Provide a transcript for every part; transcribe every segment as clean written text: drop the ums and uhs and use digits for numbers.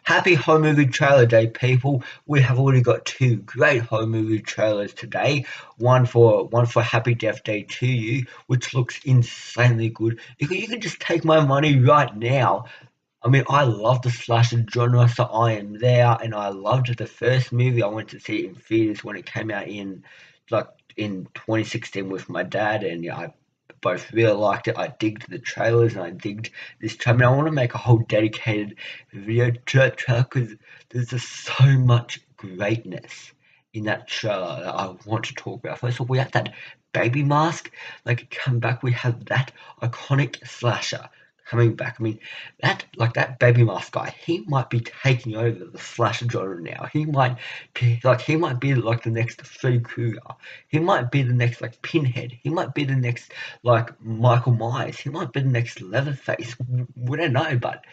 Happy home movie trailer day, people. We have already got two great home movie trailers today. One for Happy Death Day to You, which looks insanely good. You can just take my money right now. I mean, I love the slasher genre, so I am there, and I loved the first movie. I went to see it in theaters when it came out like in 2016 with my dad, and yeah, I both really liked it. I digged the trailers, and I digged this trailer. I mean, I want to make a whole dedicated video to that trailer because there's just so much greatness in that trailer that I want to talk about. First of all, we have that baby mask, like come back. We have that iconic slasher coming back. I mean, that baby mask guy, he might be taking over the slasher genre now. He might be like the next Freddy Krueger. He might be the next like Pinhead. He might be the next like Michael Myers. He might be the next Leatherface. We don't know, but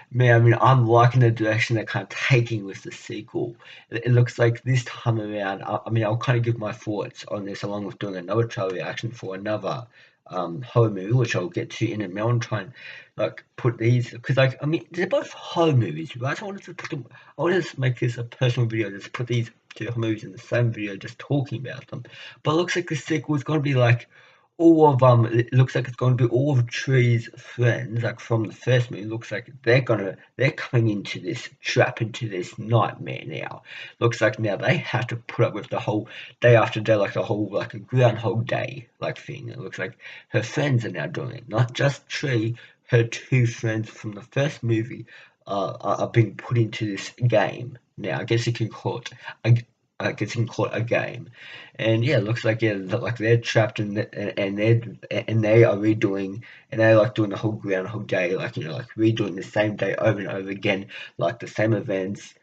man, I mean, I'm liking the direction they're kind of taking with the sequel. It looks like this time around, I mean, I'll kind of give my thoughts on this along with doing another trailer reaction for another horror movie, which I'll get to in a minute. I'm trying like put these because like I mean they're both horror movies, right? So I wanted to put them. I wanted to make this a personal video, just put these two movies in the same video, just talking about them. But it looks like the sequel is going to be like all of it looks like it's going to be all of Tree's friends, like from the first movie. It looks like they're coming into this trap, into this nightmare now. Looks like now they have to put up with the whole day after day, like the whole like a groundhog day like thing. It looks like her friends are now doing it, not just Tree. Her two friends from the first movie are being put into this game now. I guess you can call it a game, and yeah, it looks like yeah, like they're trapped in and they are redoing and they're like doing the whole Groundhog Day, like like redoing the same day over and over again, like the same events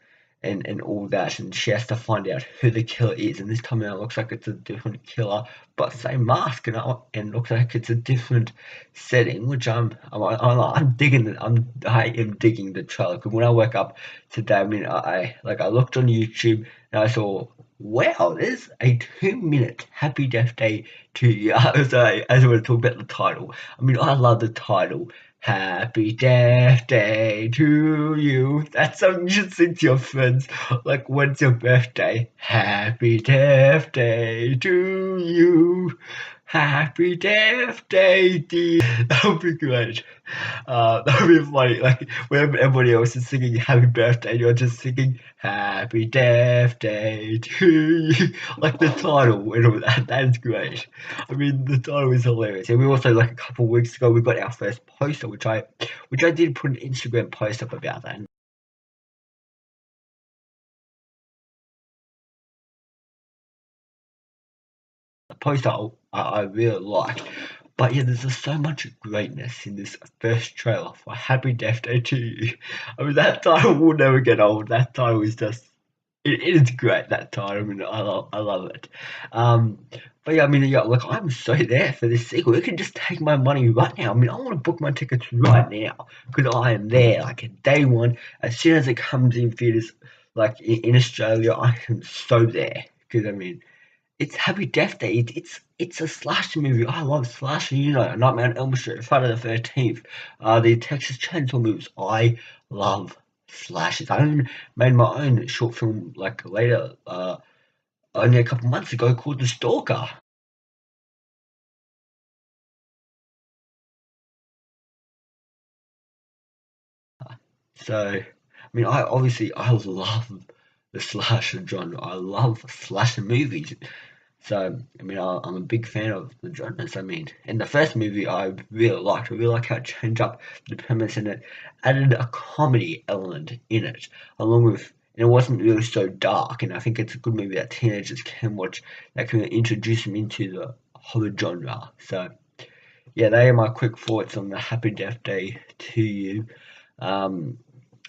and all that, and she has to find out who the killer is, and this time around it looks like it's a different killer, but same mask, and looks like it's a different setting, which I'm digging it. I am digging the trailer because when I woke up today, I mean, I looked on YouTube and I saw, wow, there's a 2 minute Happy Death Day to You. As I want to talk about the title. I mean, I love the title. Happy Death Day to You. That's something you should sing to your friends. Like, when's your birthday? Happy Death Day to you. Happy Death Day, dear. That would be great. That would be funny. Like, when everybody else is singing Happy Birthday, you're just singing Happy Death Day to You. Like the title and all that. That is great. I mean, the title is hilarious. And we also, like a couple of weeks ago, we got our first poster, which I did put an Instagram post up about that. The poster I really liked. But yeah, there's just so much greatness in this first trailer for Happy Death Day to You. I mean, that title will never get old. That title is just it is great. That title. I mean, I love it. Um, but yeah, I mean, yeah, look, I'm so there for this sequel. You can just take my money right now. I mean, I want to book my tickets right now because I am there, like at day one, as soon as it comes in theaters, like in Australia. I am so there because I mean, it's Happy Death Day. It's a slasher movie. I love slasher. Nightmare on Elm Street, Friday the 13th, the Texas Chainsaw movies. I love slashers. I even made my own short film like later, only a couple months ago, called The Stalker. So, I mean, I love the slasher genre. I love slasher movies. So, I mean, I'm a big fan of the genres. I mean, in the first movie, I really liked. I really like how it changed up the premise and it added a comedy element in it, along with, and it wasn't really so dark. And I think it's a good movie that teenagers can watch that can introduce them into the horror genre. So, yeah, they are my quick thoughts on the Happy Death Day to You. Um,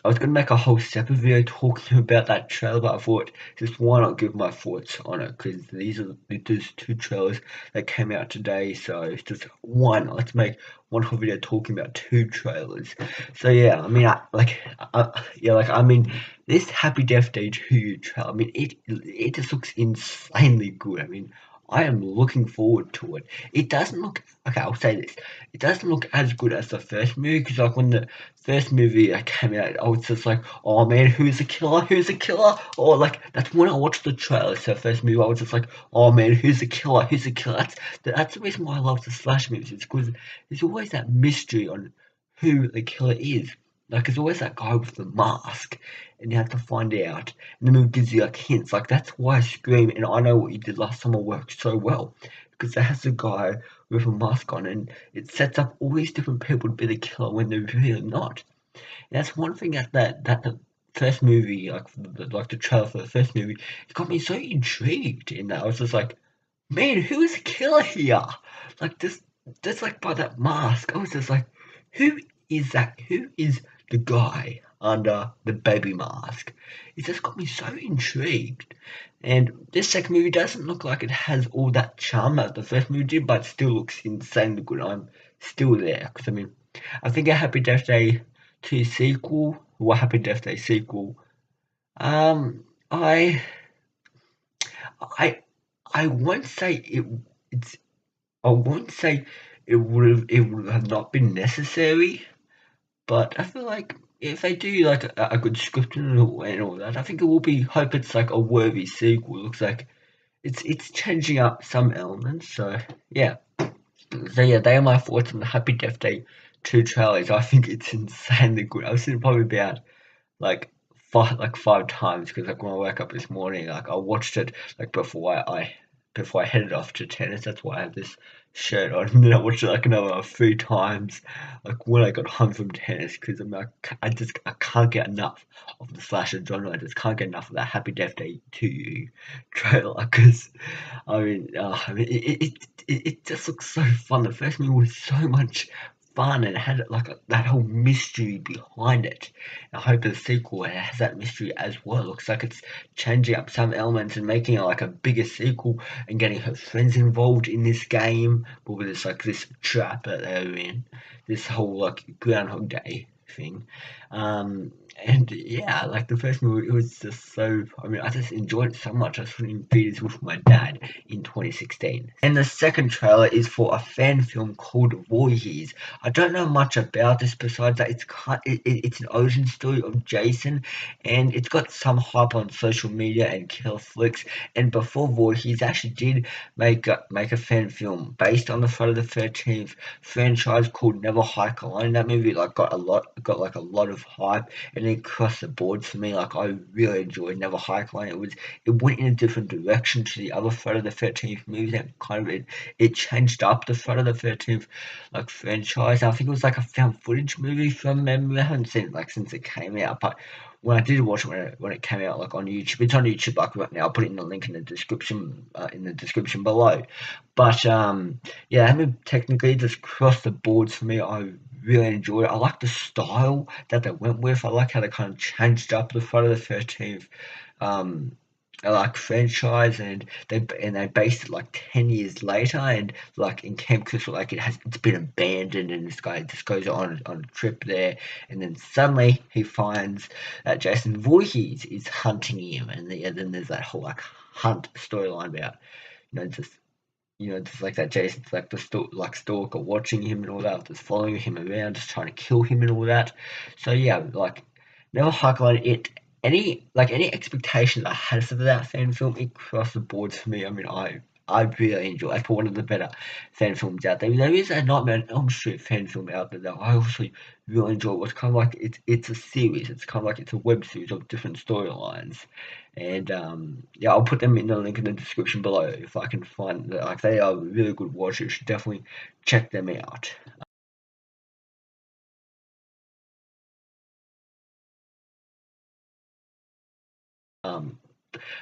I was gonna make a whole separate video talking about that trailer, but I thought just why not give my thoughts on it because there's two trailers that came out today, so it's just why not? Let's make one whole video talking about two trailers. So yeah, I mean, I mean, this Happy Death Day 2 trailer. I mean, it just looks insanely good. I mean, I am looking forward to it. It doesn't look okay. I'll say this: it doesn't look as good as the first movie because, like, when the first movie came out, I was just like, "Oh man, who's the killer? Who's the killer?" Or like that's when I watched the trailer to the first movie. I was just like, "Oh man, who's the killer? Who's the killer?" That's the reason why I love the slash movies. It's because there's always that mystery on who the killer is. Like, there's always that guy with the mask, and you have to find out. And the movie gives you like hints. Like, that's why Scream and I Know What You Did Last Summer worked so well, because it has a guy with a mask on, and it sets up all these different people to be the killer when they're really not. And that's one thing that the first movie, like the trailer for the first movie, it got me so intrigued in that I was just like, man, who is the killer here? Like this, just like by that mask, I was just like, who is that? Who is the guy under the baby mask? It just got me so intrigued. And this second movie doesn't look like it has all that charm that the first movie did, but still looks insanely good. I'm still there because I mean, I think a Happy Death Day 2 sequel or Happy Death Day sequel. Um, I I I won't say it's I won't say it would have not been necessary, but I feel like if they do like a good script and all that, I think it will be. Hope it's like a worthy sequel. It looks like it's changing up some elements. Yeah, so yeah, they are my thoughts on the Happy Death Day 2 trailers. I think it's insanely good. I've seen it probably about like five times because like when I woke up this morning, like I watched it like before I headed off to tennis. That's why I have this shirt on. And then I watched it like another three times, like when I got home from tennis. Because I mean, I can't get enough of the slasher genre. I just can't get enough of that Happy Death Day 2 trailer. Because it just looks so fun. The first movie was so much fun and had like that whole mystery behind it. I hope the sequel has that mystery as well. It looks like it's changing up some elements and making it like a bigger sequel and getting her friends involved in this game, but with this trap that they're in, this whole like Groundhog Day thing. And yeah, like the first movie, it was just so. I mean, I just enjoyed it so much. I saw it in theaters with my dad in 2016. And the second trailer is for a fan film called VOORHEES. I don't know much about this besides that it's an origin story of Jason, and it's got some hype on social media and Kill Flicks. And before VOORHEES actually did make a fan film based on the Friday the 13th franchise called Never Hike Alone. That movie like got like a lot of hype and it crossed the board for me. Like I really enjoyed Never Hike Alone. It went in a different direction to the other Friday the 13th movies and kind of it changed up the Friday the 13th like franchise. I think it was like a found footage movie from memory. I haven't seen it like since it came out, but when I did watch it when it came out like on YouTube, it's on YouTube like right now. I'll put it in the link in the description below. But yeah, I mean technically just crossed the boards for me. I really enjoyed it. I like the style that they went with. I like how they kind of changed up the Friday the 13th um like franchise and they based it like 10 years later and like in Camp Crystal like it's been abandoned and this guy just goes on a trip there and then suddenly he finds that Jason Voorhees is hunting him and then there's that whole like hunt storyline about just just like that Jason's like like stalker watching him and all that, just following him around, just trying to kill him and all that. So yeah, like Never Hike Alone, any expectation I had for that fan film, it crossed the boards for me. I mean, I really enjoy it. It's one of the better fan films out there. There is a Nightmare on Elm Street fan film out there that I also really enjoy. It's kind of like it's a series. It's kind of like it's a web series of different storylines. And yeah, I'll put them in the link in the description below if I can find them. Like they are really good watch. You should definitely check them out. Um,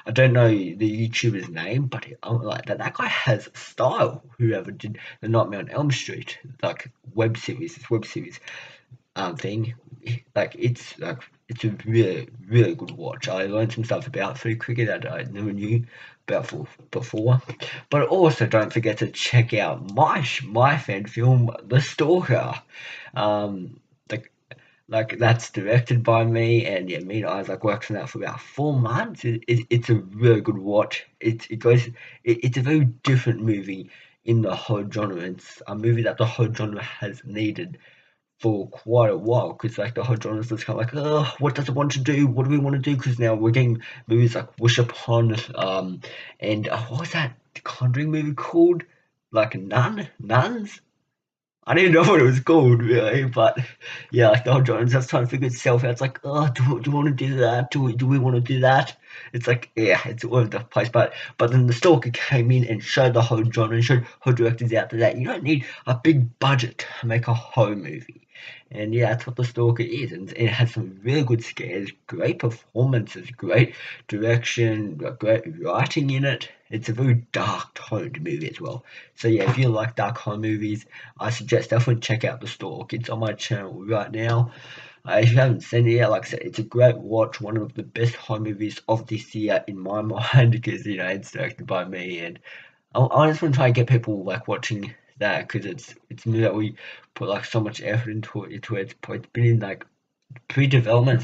I don't know the YouTuber's name, but like that guy has style. Whoever did the Nightmare on Elm Street like this web series thing, like it's a really good watch. I learned some stuff about free cricket that I never knew about before. But also don't forget to check out my fan film, The Stalker. Um, the Like that's directed by me, and yeah, me and Isaac worked on that for about 4 months. It's a really good watch. It's a very different movie in the whole genre. It's a movie that the whole genre has needed for quite a while, because like the whole genre is just kind of like, oh, what does it want to do? What do we want to do? Because now we're getting movies like Wish Upon, and what was that Conjuring movie called? Like Nuns. I didn't know what it was called really, but yeah, like the whole genre is just trying to figure itself out. It's like, oh, do we want to do that? Do we want to do that? It's like, yeah, it's all over the place. But then the Stalker came in and showed the whole genre and showed whole directors out there that you don't need a big budget to make a horror movie. And yeah, that's what the Stalker is, and it has some really good scares, great performances, great direction, great writing in it. It's a very dark toned movie as well. So yeah, if you like dark horror movies, I suggest definitely check out The Stalk. It's on my channel right now. If you haven't seen it yet, like I said, it's a great watch. One of the best horror movies of this year in my mind, because it's directed by me, and I just want to try and get people like watching that, because it's a movie that we put like so much effort into it. It's been in like pre-development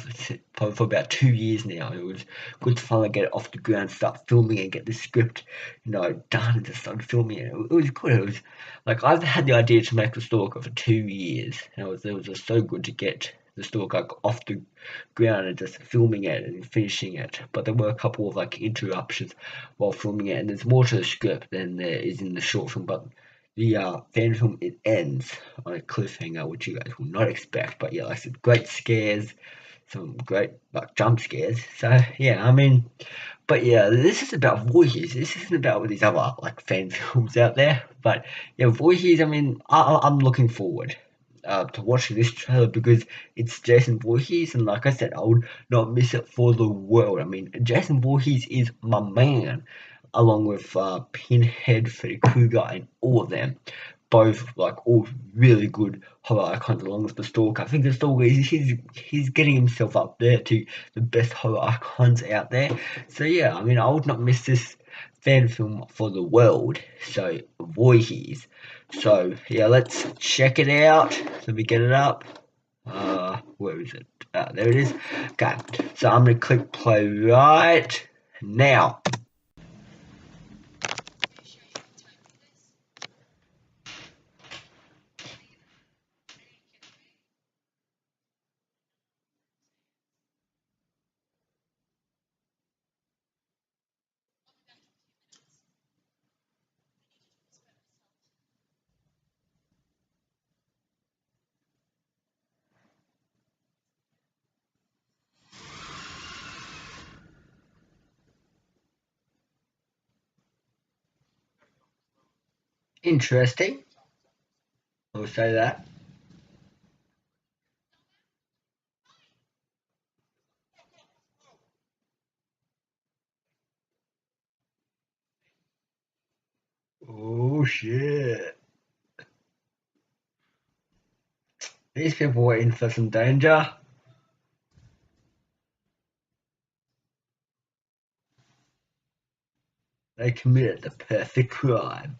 for about 2 years now. It was good to finally get it off the ground, start filming and get the script, done and just start filming it. It was good. It was like I've had the idea to make the Stalker for 2 years, and it was just so good to get the Stalker like, off the ground and just filming it and finishing it. But there were a couple of like interruptions while filming it, and there's more to the script than there is in the short film. But the fan film, it ends on a cliffhanger, which you guys will not expect. But yeah, like I said, great scares, some great like jump scares. So yeah, I mean, but yeah, this is about VOORHEES. This isn't about these other like fan films out there. But yeah, VOORHEES. I mean, I'm looking forward to watching this trailer, because it's Jason Voorhees, and like I said, I would not miss it for the world. I mean, Jason Voorhees is my man, along with Pinhead, Freddy Krueger, and all of them. Both like all really good horror icons, along with the Stalker. I think the Stalker he's getting himself up there to the best horror icons out there. So yeah, I mean, I would not miss this fan film for the world. So Voorhees. So yeah, let's check it out. Let me get it up. Where is it? There it is. Okay, so I'm gonna click play right now. Interesting. I'll say that. Oh shit. These people were in for some danger. They committed the perfect crime.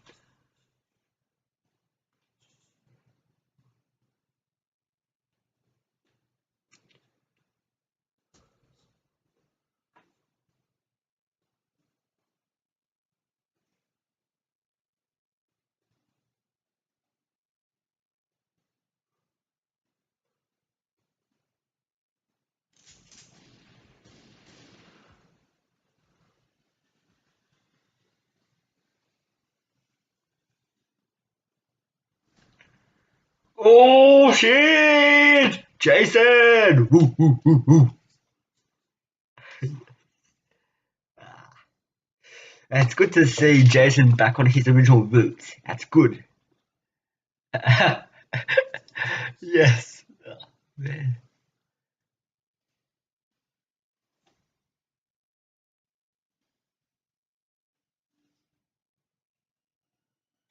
Oh shit! Jason! Woo, woo, woo, woo. It's good to see Jason back on his original roots. That's good. Yes. Man.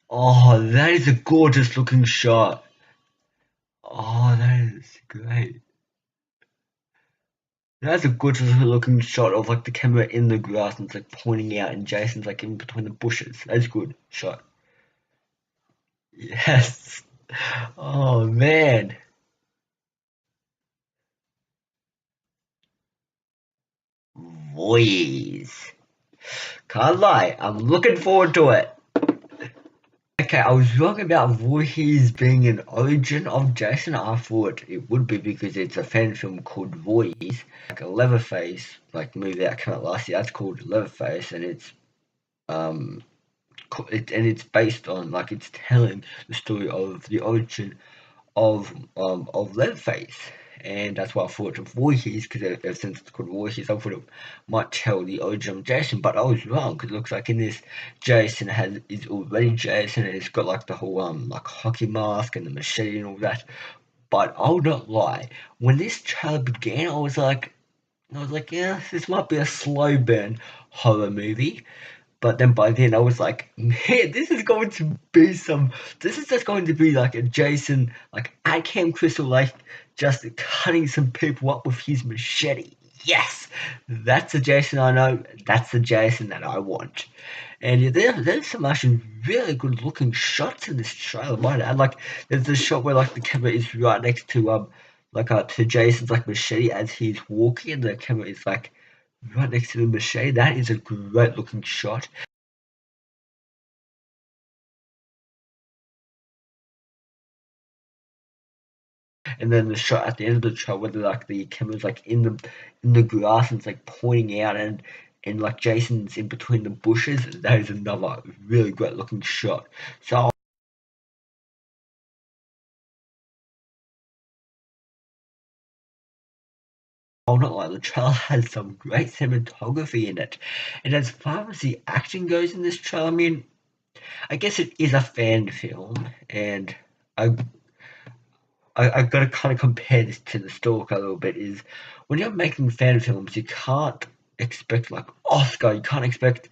Oh, that is a gorgeous looking shot. Oh, that is great. That's a gorgeous looking shot of like the camera in the grass, and it's like pointing out, and Jason's like in between the bushes. That's good shot. Yes. Oh man. VOORHEES. Can't lie, I'm looking forward to it. Okay, I was wrong about VOORHEES being an origin of Jason. I thought it would be because it's a fan film called VOORHEES, like a Leatherface like movie that came out last year. That's called Leatherface, and um it's based on, like, it's telling the story of the origin of Leatherface, and that's why I thought of VOORHEES, because since it's called VOORHEES, I thought it might tell the origin of Jason, but I was wrong, because it looks like in this Jason is already Jason, and it's got like the whole like hockey mask and the machete and all that. But I'll not lie, when this trailer began, I was like, yeah, this might be a slow burn horror movie. But then by then I was like, man, this is just going to be like a Jason, like at Camp Crystal Lake, just cutting some people up with his machete. Yes, that's the Jason I know. That's the Jason that I want. And yeah, there's some actually really good looking shots in this trailer. Might add, like, there's this shot where like the camera is right next to to Jason's like machete as he's walking, and the camera is like right next to the machete. That is a great looking shot. And then the shot at the end of the trailer where the camera's like in the grass and it's like pointing out, and like Jason's in between the bushes. That is another really great looking shot. So I'll not lie, the trailer has some great cinematography in it. And as far as the acting goes in this trailer, I mean, I guess it is a fan film, and I I gotta kind of compare this to the Stalker a little bit. Is when you're making fan films, you can't expect like Oscar. You can't expect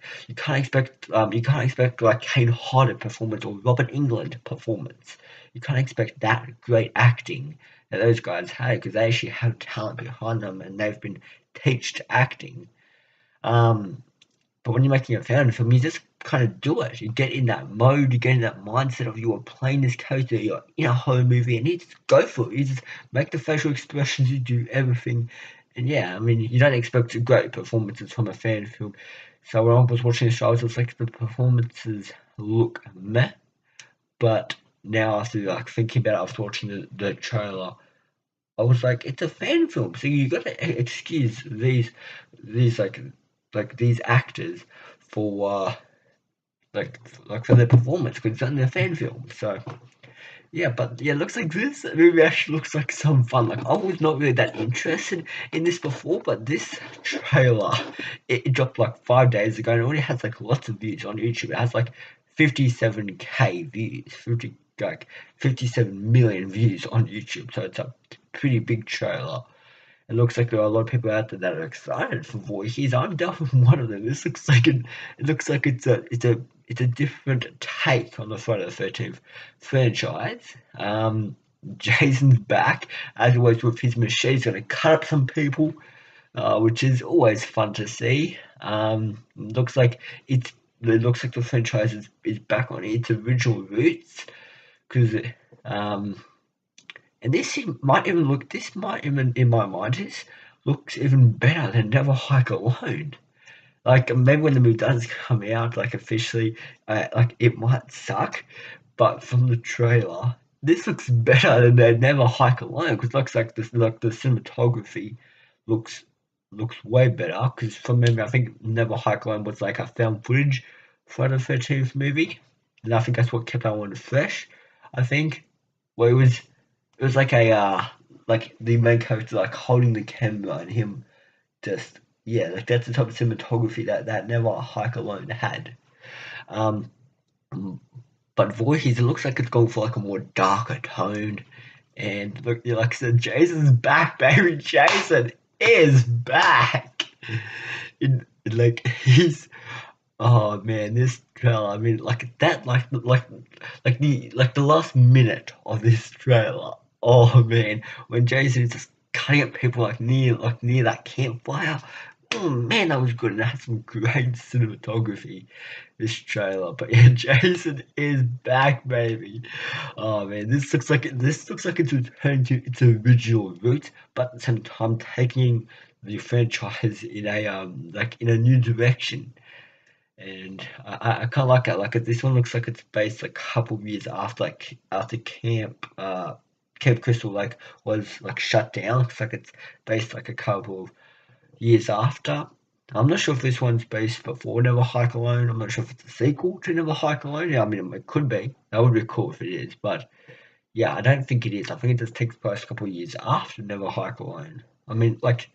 like Kane Hodder performance or Robert England performance. You can't expect that great acting that those guys had, because they actually have talent behind them and they've been teached acting. Um, but when you're making a fan film, you just kind of do it. You get in that mode, you get in that mindset of you are playing this character, you're in a horror movie, and you just go for it. You just make the facial expressions, you do everything. And yeah, I mean, you don't expect great performances from a fan film. So when I was watching the show, I was like, the performances look meh. But now after like thinking about it, after watching the trailer, I was like, it's a fan film, so you gotta excuse these like these actors for for their performance, because it's only a fan film. So yeah, but yeah, it looks like this movie actually looks like some fun. Like, I was not really that interested in this before, but this trailer, it dropped like 5 days ago, and it already has like lots of views on YouTube. It has like 57K views, 57 million views on YouTube. So it's a pretty big trailer. It looks like there are a lot of people out there that are excited for VOORHEES. I'm definitely one of them. This looks like it's a different take on the Friday the 13th franchise. Jason's back, as always, with his machine. He's going to cut up some people, which is always fun to see. It looks like the franchise is back on its original roots, because um, and this might even, in my mind, this looks even better than Never Hike Alone. Like, maybe when the movie does come out, like officially, like it might suck, but from the trailer, this looks better than the Never Hike Alone, because looks like this, like the cinematography looks looks way better. Because from memory, I think Never Hike Alone was like a found footage Friday the 13th movie, and I think that's what kept that one fresh. I think, where it was like like the main character like holding the camera and him just, yeah, like that's the type of cinematography that Never Hike Alone had. Um, but VOORHEES, it looks like it's going for like a more darker tone. And look, like I said, Jason's back, baby. Jason is back. Like, oh man, this trailer. I mean, like that, like the last minute of this trailer. Oh man, when Jason is just cutting at people like near that campfire. Oh man, that was good, and it had some great cinematography. This trailer, but yeah, Jason is back, baby. Oh man, this looks like it's returning to its original roots, but at the same time taking the franchise in a like in a new direction. And I kind of like it. Like this one looks like it's based like a couple of years after after Camp Crystal like was like shut down. Looks like it's based like a couple of years after. I'm not sure if this one's based before Never Hike Alone. I'm not sure if it's a sequel to Never Hike Alone. Yeah, I mean it could be. That would be cool if it is, but yeah, I don't think it is. I think it just takes place a couple of years after Never Hike Alone. I mean, like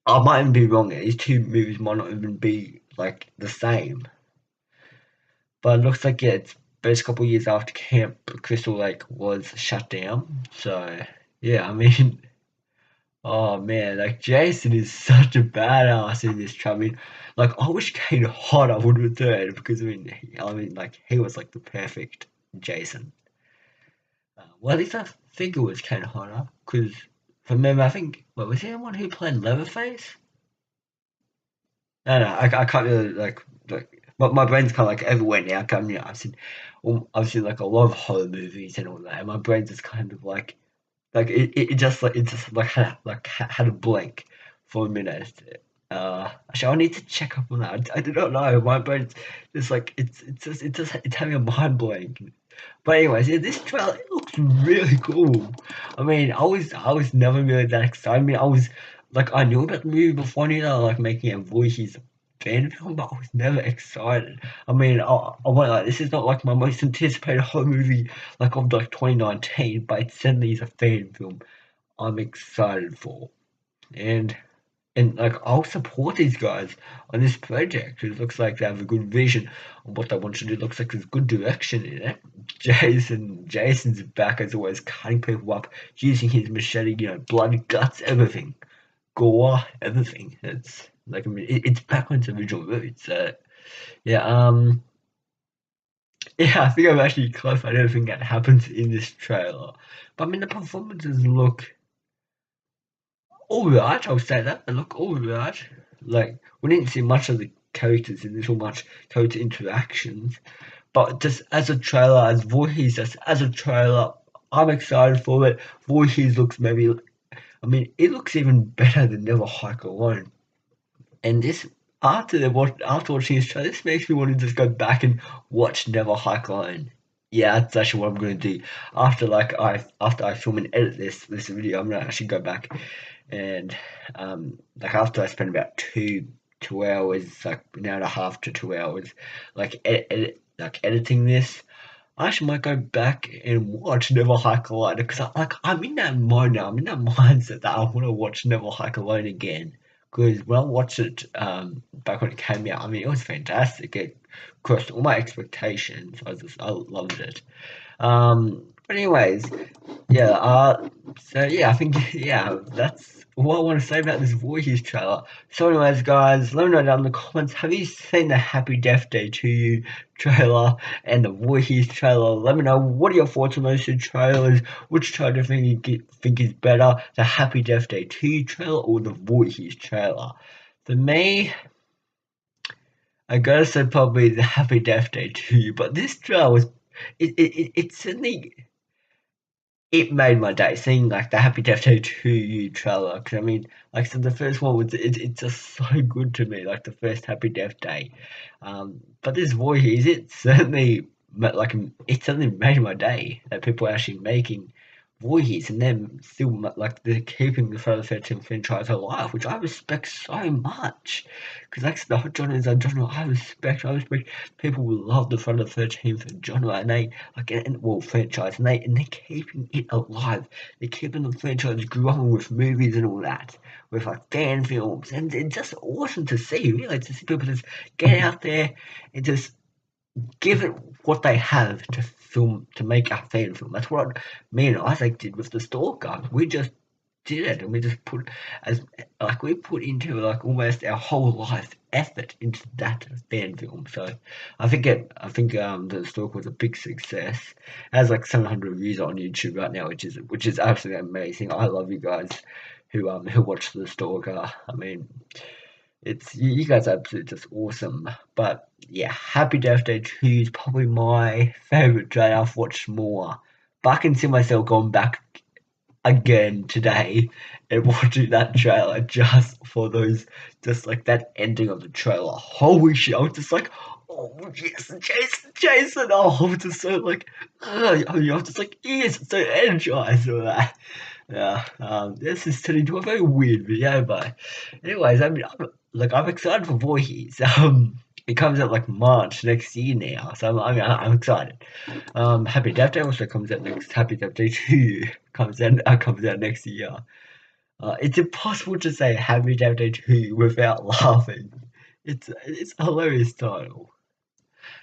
I might even be wrong there. These two movies might not even be like the same. But it looks like yeah, it's based a couple of years after Camp Crystal Lake was shut down. So yeah, I mean, oh man, like Jason is such a badass in this trailer. I mean, like I wish Kate Hodder would return because I mean, like he was like the perfect Jason. Well, at least I think it was Kate Hodder because from memory, I think what was he the one who played Leatherface? No, I can't really like my brain's kind of like everywhere now. I can't, I've seen like a lot of horror movies and all that, and my brain's just kind of like it just like had a blank for a minute. Actually, I need to check up on that. I do not know. My brain's just like it's having a mind blank. But anyways, yeah, this trailer it looks really cool. I mean, I was never really that excited. I mean, I was like I knew about the movie before I knew they were like making a VOORHEES fan film, but I was never excited. I mean, I went like this is not like my most anticipated horror movie like of like 2019, but it certainly is a fan film I'm excited for. And like I'll support these guys on this project. It looks like they have a good vision on what they want to do. It looks like there's good direction in it. Jason's back as always, cutting people up, using his machete, blood, guts, everything, gore, everything. It's like I mean, it's back on its original roots. So yeah, yeah, I think I'm actually clarified everything that happens in this trailer. But I mean, the performances look alright, I'll say that. They look alright. Like, we didn't see much of the characters in this or much character interactions. But just as a trailer, as Voorhees, just as a trailer, I'm excited for it. Voorhees looks maybe, I mean, it looks even better than Never Hike Alone. And this, after watching this trailer, this makes me want to just go back and watch Never Hike Alone. Yeah, that's actually what I'm gonna do. After I film and edit this video, I'm gonna actually go back and like after I spend about 2 hours, like an hour and a half to 2 hours, like like editing this, I actually might go back and watch Never Hike Alone because I'm in that mode now. I'm in that mindset that I want to watch Never Hike Alone again. Because when I watched it back when it came out, I mean it was fantastic. It crossed all my expectations. I loved it. But anyways, yeah, so yeah, I think yeah, that's what I want to say about this Voyages trailer. So anyways, guys, let me know down in the comments, have you seen the Happy Death Day to You trailer and the Voyages trailer? Let me know, what are your thoughts on those two trailers? Which trailer do you think is better, the Happy Death Day to You trailer or the Voyages trailer? For me, I gotta say probably the Happy Death Day to You, but this trailer was, it certainly it made my day seeing like the Happy Death Day to You trailer. Because I mean, like I said, the first one was it's just so good to me. Like the first Happy Death Day, but this voice is it certainly like it certainly made my day that people are actually making voices and then still like they're keeping the Friday the 13th franchise alive, which I respect so much. Because like the hot genre is a genre I respect. I respect people who love the Friday the 13th genre and they like well franchise and they're keeping it alive. They're keeping the franchise growing with movies and all that, with like fan films, and it's just awesome to see. Really, to see people just get out there and just give it what they have to film to make a fan film. That's what me and Isaac did with the Stalker. We just did it and we just put as like we put into like almost our whole life effort into that fan film. So I think the Stalker was a big success. It has like 700 views on YouTube right now, which is absolutely amazing. I love you guys who watch the Stalker. I mean it's you guys are absolutely just awesome. But yeah, Happy Death Day 2 is probably my favourite trailer I've watched more. But I can see myself going back again today and watching that trailer just for those, just like that ending of the trailer. Holy shit! I was just like, oh yes, Jason. Oh, I was just so like, I was just like, yes, so energized with that. Yeah, this is turning into a very weird video, but anyways, I mean, I'm excited for Voorhees. It comes out like March next year now, so I'm excited. Happy Death Day also comes out next. Happy Death Day 2 comes out next year. It's impossible to say Happy Death Day 2 without laughing. It's a hilarious title.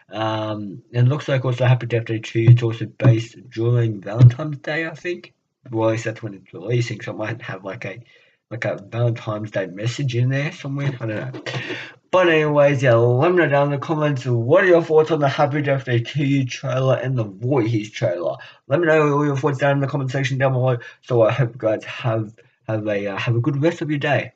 And it looks like also Happy Death Day 2 is also based during Valentine's Day, I think. Well, at least that's when it's releasing, so it might have like a Valentine's Day message in there somewhere. I don't know. But anyways, yeah, let me know down in the comments what are your thoughts on the Happy Death Day 2 trailer and the Voorhees trailer. Let me know all your thoughts down in the comment section down below. So I hope you guys have a good rest of your day.